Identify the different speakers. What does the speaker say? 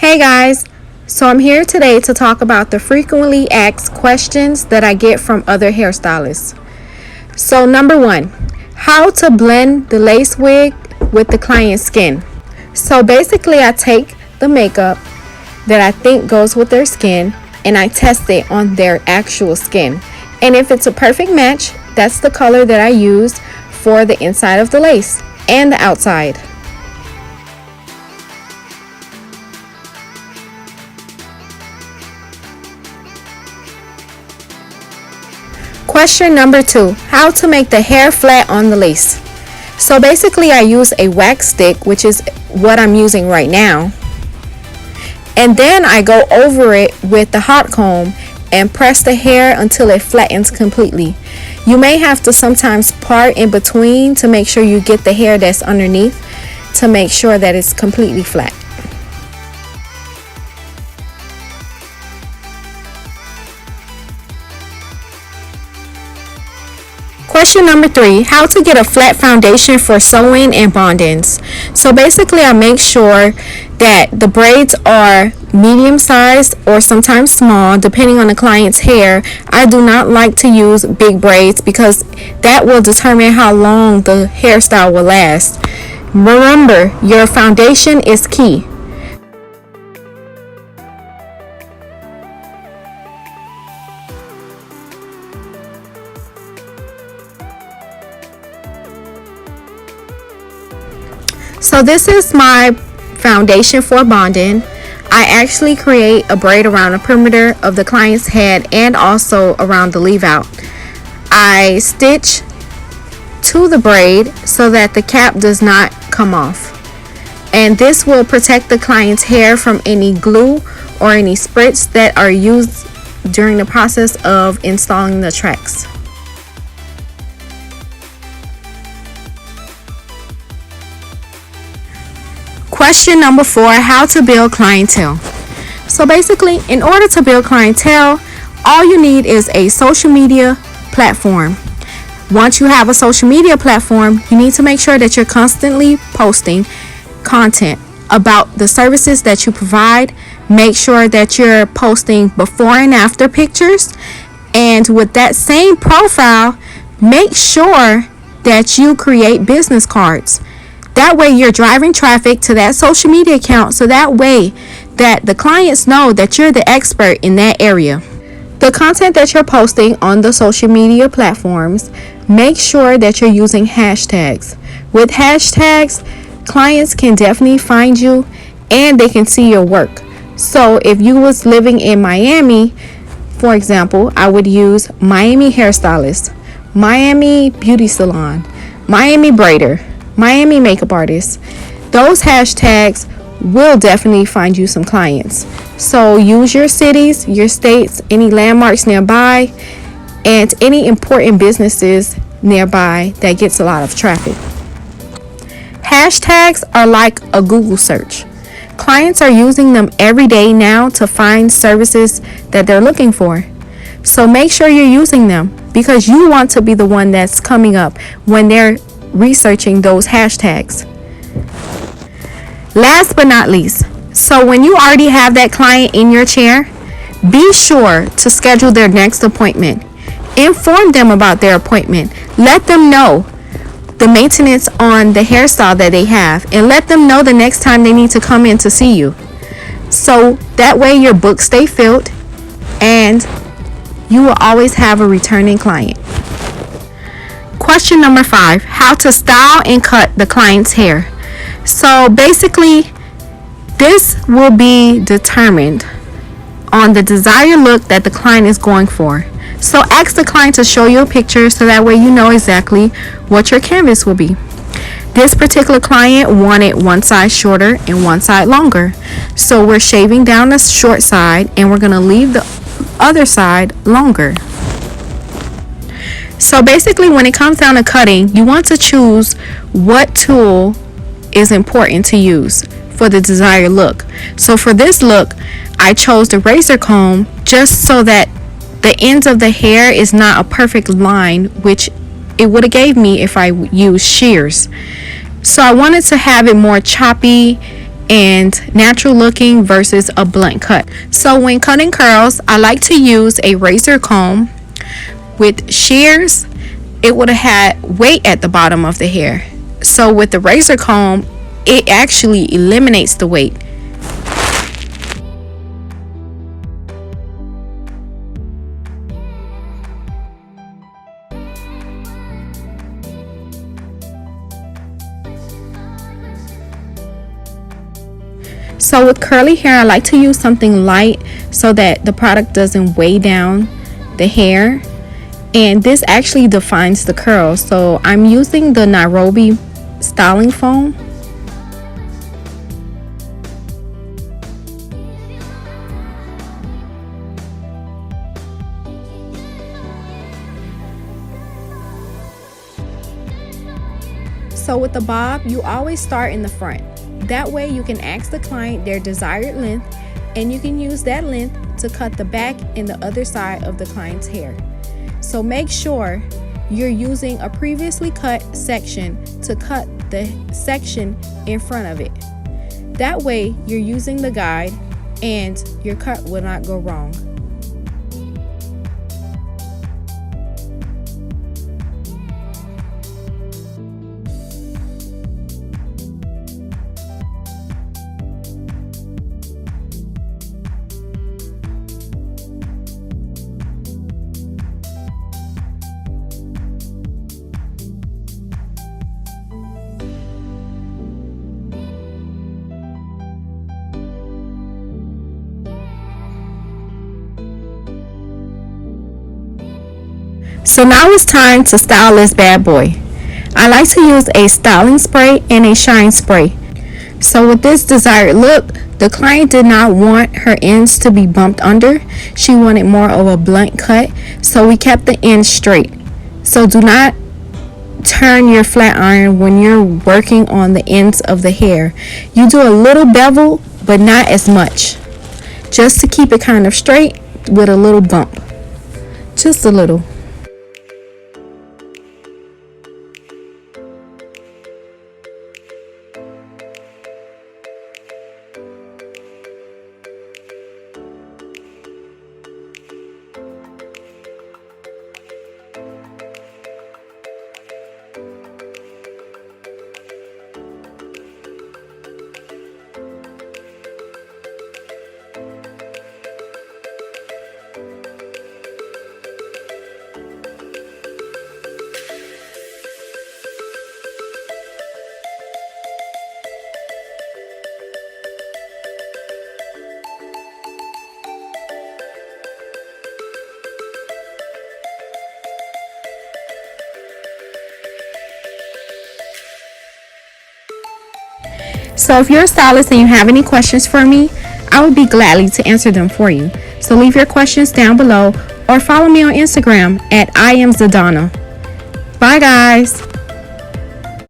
Speaker 1: Hey guys, so I'm here today to talk about the frequently asked questions that I get from other hairstylists. So number one, how to blend the lace wig with the client's skin. So basically I take the makeup that I think goes with their skin and I test it on their actual skin. And if it's a perfect match, that's the color that I use for the inside of the lace and the outside. Question number two, how to make the hair flat on the lace. So basically I use a wax stick, which is what I'm using right now. And then I go over it with the hot comb and press the hair until it flattens completely. You may have to sometimes part in between to make sure you get the hair that's underneath to make sure that it's completely flat. Question number three, how to get a flat foundation for sewing and bond-ins. So basically I make sure that the braids are medium sized or sometimes small depending on the client's hair. I do not like to use big braids because that will determine how long the hairstyle will last. Remember, your foundation is key. So this is my foundation for bonding. I actually create a braid around the perimeter of the client's head and also around the leave out. I stitch to the braid so that the cap does not come off. And this will protect the client's hair from any glue or any spritz that are used during the process of installing the tracks. Question number four, how to build clientele. So basically, in order to build clientele, all you need is a social media platform. Once you have a social media platform, you need to make sure that you're constantly posting content about the services that you provide. Make sure that you're posting before and after pictures. And with that same profile, make sure that you create business cards. That way you're driving traffic to that social media account, so that way that the clients know that you're the expert in that area. The content that you're posting on the social media platforms, make sure that you're using hashtags. With hashtags, clients can definitely find you and they can see your work. So if you was living in Miami, for example, I would use Miami hairstylist, Miami beauty salon, Miami braider, Miami makeup artist. Those hashtags will definitely find you some clients. So use your cities, your states, any landmarks nearby, and any important businesses nearby that gets a lot of traffic. Hashtags are like a Google search. Clients are using them every day now to find services that they're looking for. So make sure you're using them because you want to be the one that's coming up when they're researching those hashtags. Last but not least, so when you already have that client in your chair, be sure to schedule their next appointment. Inform them about their appointment. Let them know the maintenance on the hairstyle that they have, and let them know the next time they need to come in to see you. So that way your books stay filled and you will always have a returning client. Question number five, how to style and cut the client's hair. So basically, this will be determined on the desired look that the client is going for. So ask the client to show you a picture so that way you know exactly what your canvas will be. This particular client wanted one side shorter and one side longer. So we're shaving down the short side and we're going to leave the other side longer. So basically when it comes down to cutting, you want to choose what tool is important to use for the desired look. So for this look, I chose the razor comb just so that the ends of the hair is not a perfect line, which it would have gave me if I used shears. So I wanted to have it more choppy and natural looking versus a blunt cut. So when cutting curls, I like to use a razor comb. With shears, it would have had weight at the bottom of the hair. So with the razor comb, it actually eliminates the weight. So with curly hair, I like to use something light so that the product doesn't weigh down the hair. And this actually defines the curls. So I'm using the Nairobi styling foam. So with the bob, you always start in the front. That way you can ask the client their desired length, and you can use that length to cut the back and the other side of the client's hair. So make sure you're using a previously cut section to cut the section in front of it. That way you're using the guide and your cut will not go wrong. So now it's time to style this bad boy. I like to use a styling spray and a shine spray. So with this desired look, the client did not want her ends to be bumped under. She wanted more of a blunt cut, so we kept the ends straight. So do not turn your flat iron when you're working on the ends of the hair. You do a little bevel, but not as much. Just to keep it kind of straight with a little bump. Just a little. So if you're a stylist and you have any questions for me, I would be gladly to answer them for you. So leave your questions down below or follow me on Instagram at I am Zadana. Bye guys.